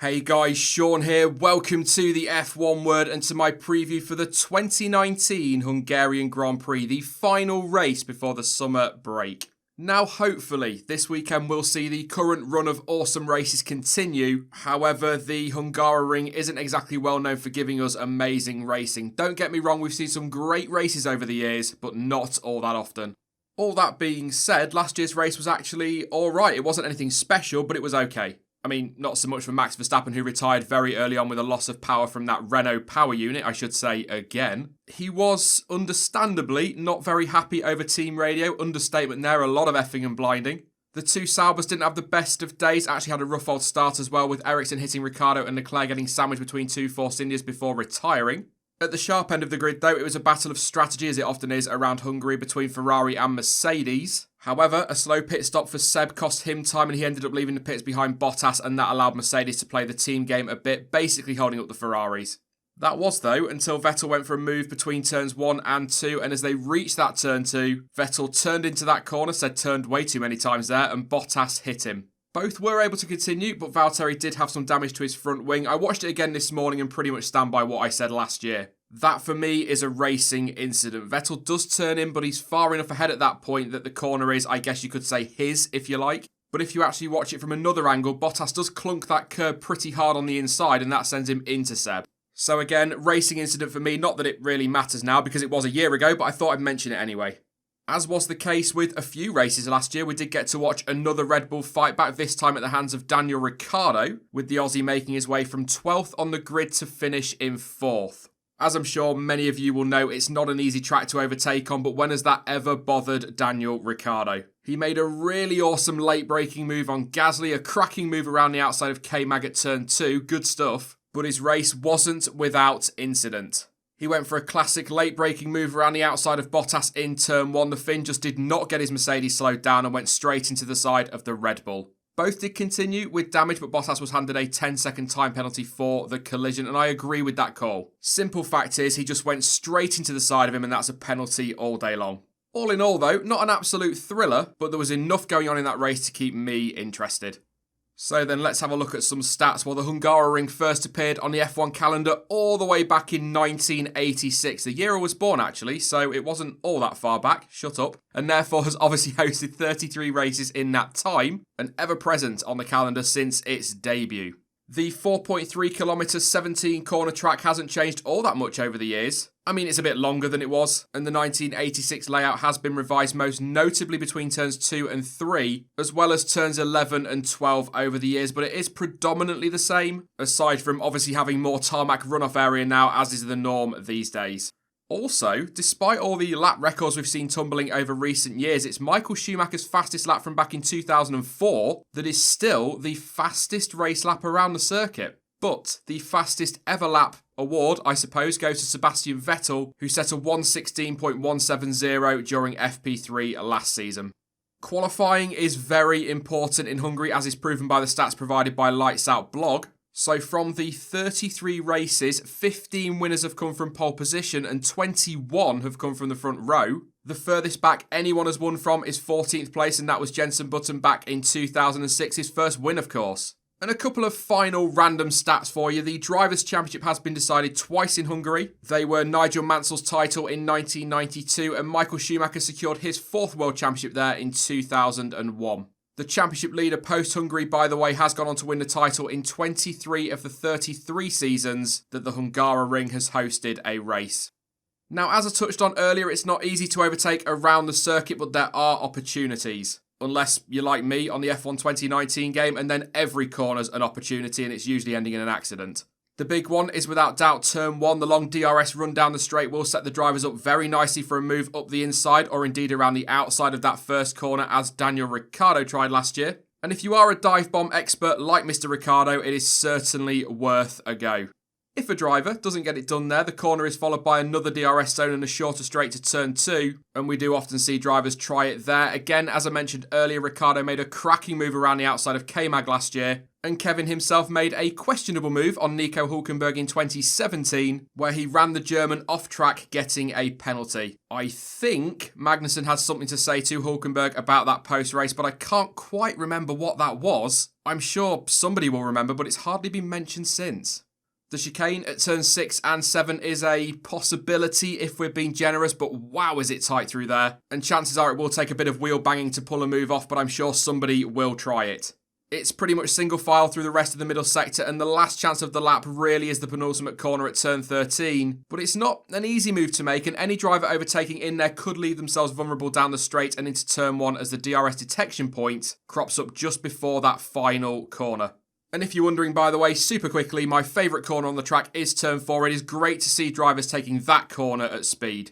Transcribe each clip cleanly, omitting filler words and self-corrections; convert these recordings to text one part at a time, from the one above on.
Hey guys, Sean here. Welcome to the F1 Word and to my preview for the 2019 Hungarian Grand Prix, the final race before the summer break. Now, hopefully, this weekend we'll see the current run of awesome races continue. However, the Hungaroring isn't exactly well known for giving us amazing racing. Don't get me wrong, we've seen some great races over the years, but not all that often. All that being said, last year's race was actually alright. It wasn't anything special, but it was okay. I mean, not so much for Max Verstappen, who retired very early on with a loss of power from that Renault power unit, I should say again. He was, understandably, not very happy over team radio. Understatement there, a lot of effing and blinding. The two Saubers didn't have the best of days, actually had a rough old start as well, with Ericsson hitting Ricciardo and Leclerc getting sandwiched between two Force Indias before retiring. At the sharp end of the grid, though, it was a battle of strategy, as it often is around Hungary, between Ferrari and Mercedes. However, a slow pit stop for Seb cost him time and he ended up leaving the pits behind Bottas, and that allowed Mercedes to play the team game a bit, basically holding up the Ferraris. That was, though, until Vettel went for a move between turns 1 and 2, and as they reached that turn 2, Vettel turned into that corner, said turned way too many times there, and Bottas hit him. Both were able to continue, but Valtteri did have some damage to his front wing. I watched it again this morning and pretty much stand by what I said last year. That, for me, is a racing incident. Vettel does turn in, but he's far enough ahead at that point that the corner is, I guess you could say, his, if you like. But if you actually watch it from another angle, Bottas does clunk that curb pretty hard on the inside, and that sends him into Seb. So again, racing incident for me, not that it really matters now, because it was a year ago, but I thought I'd mention it anyway. As was the case with a few races last year, we did get to watch another Red Bull fight back, this time at the hands of Daniel Ricciardo, with the Aussie making his way from 12th on the grid to finish in 4th. As I'm sure many of you will know, it's not an easy track to overtake on, but when has that ever bothered Daniel Ricciardo? He made a really awesome late-braking move on Gasly, a cracking move around the outside of K-Mag at turn 2, good stuff, but his race wasn't without incident. He went for a classic late-braking move around the outside of Bottas in turn 1. The Finn just did not get his Mercedes slowed down and went straight into the side of the Red Bull. Both did continue with damage, but Bottas was handed a 10-second time penalty for the collision, and I agree with that call. Simple fact is, he just went straight into the side of him, and that's a penalty all day long. All in all, though, not an absolute thriller, but there was enough going on in that race to keep me interested. So then let's have a look at some stats. Well, the Hungaroring first appeared on the F1 calendar all the way back in 1986, the year I was born actually, so it wasn't all that far back, shut up, and therefore has obviously hosted 33 races in that time, and ever present on the calendar since its debut. The 4.3 kilometre 17 corner track hasn't changed all that much over the years. I mean, it's a bit longer than it was, and the 1986 layout has been revised most notably between turns 2 and 3, as well as turns 11 and 12 over the years, but it is predominantly the same, aside from obviously having more tarmac runoff area now, as is the norm these days. Also, despite all the lap records we've seen tumbling over recent years, it's Michael Schumacher's fastest lap from back in 2004 that is still the fastest race lap around the circuit. But the fastest ever lap award, I suppose, goes to Sebastian Vettel, who set a 1:16.170 during FP3 last season. Qualifying is very important in Hungary, as is proven by the stats provided by Lights Out blog. So from the 33 races, 15 winners have come from pole position and 21 have come from the front row. The furthest back anyone has won from is 14th place, and that was Jenson Button back in 2006, his first win of course. And a couple of final random stats for you. The Drivers' Championship has been decided twice in Hungary. They were Nigel Mansell's title in 1992 and Michael Schumacher secured his 4th World Championship there in 2001. The championship leader post-Hungary, by the way, has gone on to win the title in 23 of the 33 seasons that the Hungaroring has hosted a race. Now, as I touched on earlier, it's not easy to overtake around the circuit, but there are opportunities. Unless you're like me on the F1 2019 game, and then every corner's an opportunity and it's usually ending in an accident. The big one is without doubt turn 1. The long DRS run down the straight will set the drivers up very nicely for a move up the inside or indeed around the outside of that first corner, as Daniel Ricciardo tried last year. And if you are a dive bomb expert like Mr. Ricciardo, it is certainly worth a go. If a driver doesn't get it done there, the corner is followed by another DRS zone and a shorter straight to turn 2, and we do often see drivers try it there. Again, as I mentioned earlier, Ricciardo made a cracking move around the outside of K-Mag last year, And Kevin himself made a questionable move on Nico Hülkenberg in 2017, where he ran the German off track, getting a penalty. I think Magnussen has something to say to Hülkenberg about that post-race, but I can't quite remember what that was. I'm sure somebody will remember, but it's hardly been mentioned since. The chicane at turns 6 and 7 is a possibility if we're being generous, but wow, is it tight through there. And chances are it will take a bit of wheel banging to pull a move off, but I'm sure somebody will try it. It's pretty much single file through the rest of the middle sector, and the last chance of the lap really is the penultimate corner at turn 13. But it's not an easy move to make, and any driver overtaking in there could leave themselves vulnerable down the straight and into turn 1 as the DRS detection point crops up just before that final corner. And if you're wondering, by the way, super quickly, my favourite corner on the track is turn 4. It is great to see drivers taking that corner at speed.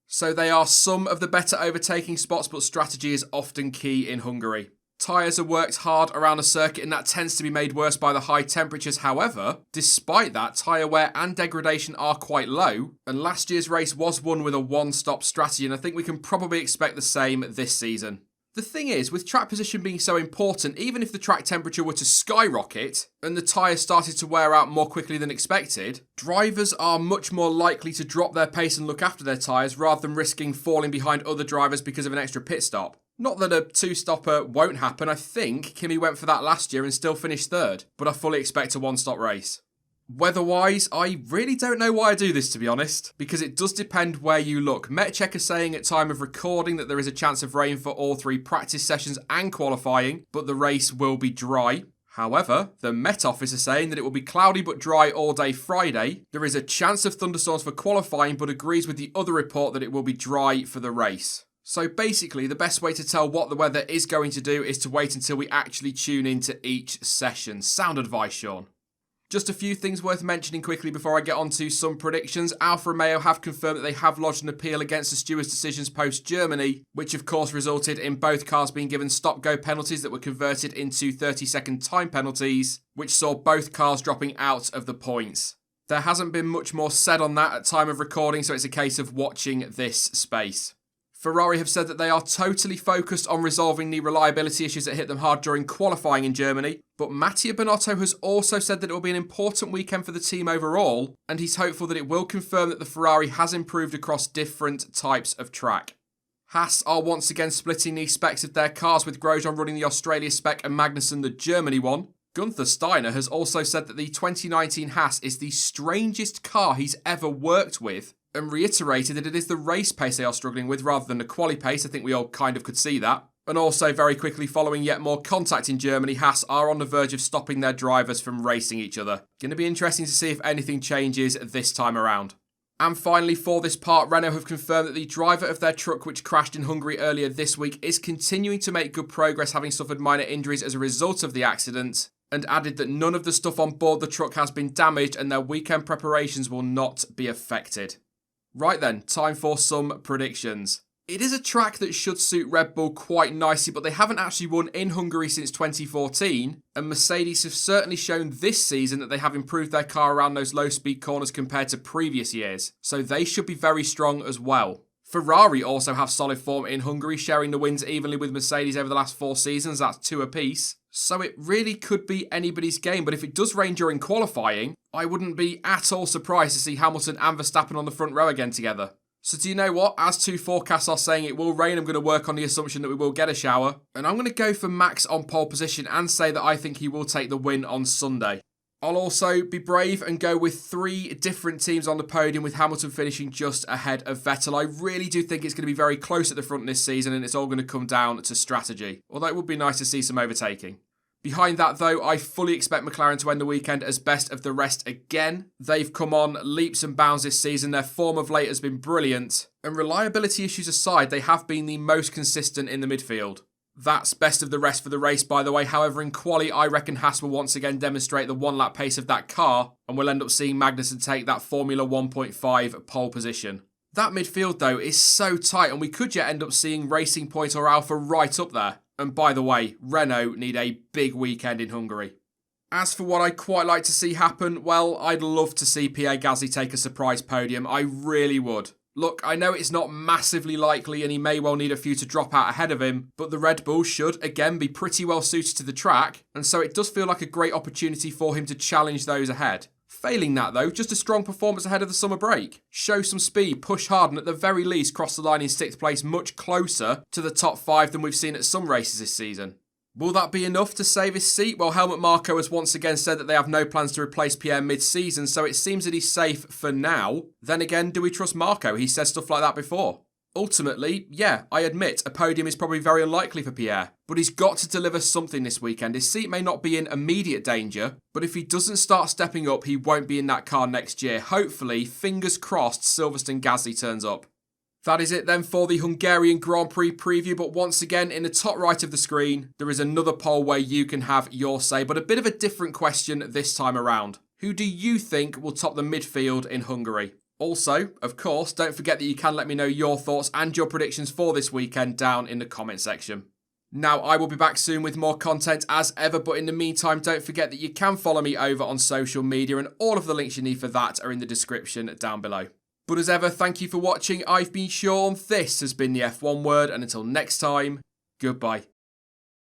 So they are some of the better overtaking spots, but strategy is often key in Hungary. Tyres are worked hard around a circuit, and that tends to be made worse by the high temperatures. However, despite that, tyre wear and degradation are quite low, and last year's race was won with a one-stop strategy, and I think we can probably expect the same this season. The thing is, with track position being so important, even if the track temperature were to skyrocket and the tyres started to wear out more quickly than expected, drivers are much more likely to drop their pace and look after their tyres rather than risking falling behind other drivers because of an extra pit stop. Not that a two-stopper won't happen. I think Kimi went for that last year and still finished third, but I fully expect a one-stop race. Weather-wise, I really don't know why I do this, to be honest, because it does depend where you look. Metcheck are saying at time of recording that there is a chance of rain for all 3 practice sessions and qualifying, but the race will be dry. However, the Met Office are saying that it will be cloudy but dry all day Friday. There is a chance of thunderstorms for qualifying, but agrees with the other report that it will be dry for the race. So basically, the best way to tell what the weather is going to do is to wait until we actually tune into each session. Sound advice, Sean. Just a few things worth mentioning quickly before I get on to some predictions. Alfa Romeo have confirmed that they have lodged an appeal against the stewards' decisions post-Germany, which of course resulted in both cars being given stop-go penalties that were converted into 30-second time penalties, which saw both cars dropping out of the points. There hasn't been much more said on that at time of recording, so it's a case of watching this space. Ferrari have said that they are totally focused on resolving the reliability issues that hit them hard during qualifying in Germany, but Mattia Binotto has also said that it will be an important weekend for the team overall, and he's hopeful that it will confirm that the Ferrari has improved across different types of track. Haas are once again splitting the specs of their cars, with Grosjean running the Australia spec and Magnussen the Germany one. Gunther Steiner has also said that the 2019 Haas is the strangest car he's ever worked with, and reiterated that it is the race pace they are struggling with rather than the quali pace. I think we all kind of could see that. And also, very quickly, following yet more contact in Germany, Haas are on the verge of stopping their drivers from racing each other. Going to be interesting to see if anything changes this time around. And finally, for this part, Renault have confirmed that the driver of their truck which crashed in Hungary earlier this week is continuing to make good progress, having suffered minor injuries as a result of the accident, and added that none of the stuff on board the truck has been damaged and their weekend preparations will not be affected. Right then, time for some predictions. It is a track that should suit Red Bull quite nicely, but they haven't actually won in Hungary since 2014, and Mercedes have certainly shown this season that they have improved their car around those low-speed corners compared to previous years, so they should be very strong as well. Ferrari also have solid form in Hungary, sharing the wins evenly with Mercedes over the last 4 seasons. That's 2 apiece. So it really could be anybody's game, but if it does rain during qualifying, I wouldn't be at all surprised to see Hamilton and Verstappen on the front row again together. So do you know what? As 2 forecasts are saying it will rain, I'm going to work on the assumption that we will get a shower. And I'm going to go for Max on pole position and say that I think he will take the win on Sunday. I'll also be brave and go with 3 different teams on the podium, with Hamilton finishing just ahead of Vettel. I really do think it's going to be very close at the front this season, and it's all going to come down to strategy. Although it would be nice to see some overtaking. Behind that though, I fully expect McLaren to end the weekend as best of the rest again. They've come on leaps and bounds this season, their form of late has been brilliant, and reliability issues aside, they have been the most consistent in the midfield. That's best of the rest for the race, by the way. However, in quali, I reckon Haas will once again demonstrate the 1-lap pace of that car, and we'll end up seeing Magnussen take that Formula 1.5 pole position. That midfield though is so tight, and we could yet end up seeing Racing Point or Alfa right up there. And by the way, Renault need a big weekend in Hungary. As for what I'd quite like to see happen, well, I'd love to see Pierre Gasly take a surprise podium. I really would. Look, I know it's not massively likely and he may well need a few to drop out ahead of him, but the Red Bull should, again, be pretty well suited to the track, and so it does feel like a great opportunity for him to challenge those ahead. Failing that though, just a strong performance ahead of the summer break. Show some speed, push hard, and at the very least cross the line in 6th place much closer to the top 5 than we've seen at some races this season. Will that be enough to save his seat? Well, Helmut Marko has once again said that they have no plans to replace Pierre mid-season, so it seems that he's safe for now. Then again, do we trust Marko? He said stuff like that before. Ultimately, yeah, I admit a podium is probably very unlikely for Pierre, but he's got to deliver something this weekend. His seat may not be in immediate danger, but if he doesn't start stepping up, he won't be in that car next year. Hopefully, fingers crossed, Silverstone Gasly turns up. That is it then for the Hungarian Grand Prix preview, but once again, in the top right of the screen, there is another poll where you can have your say, but a bit of a different question this time around. Who do you think will top the midfield in Hungary? Also, of course, don't forget that you can let me know your thoughts and your predictions for this weekend down in the comment section. Now, I will be back soon with more content as ever, but in the meantime, don't forget that you can follow me over on social media, and all of the links you need for that are in the description down below. But as ever, thank you for watching. I've been Sean, this has been the F1 Word, and until next time, goodbye.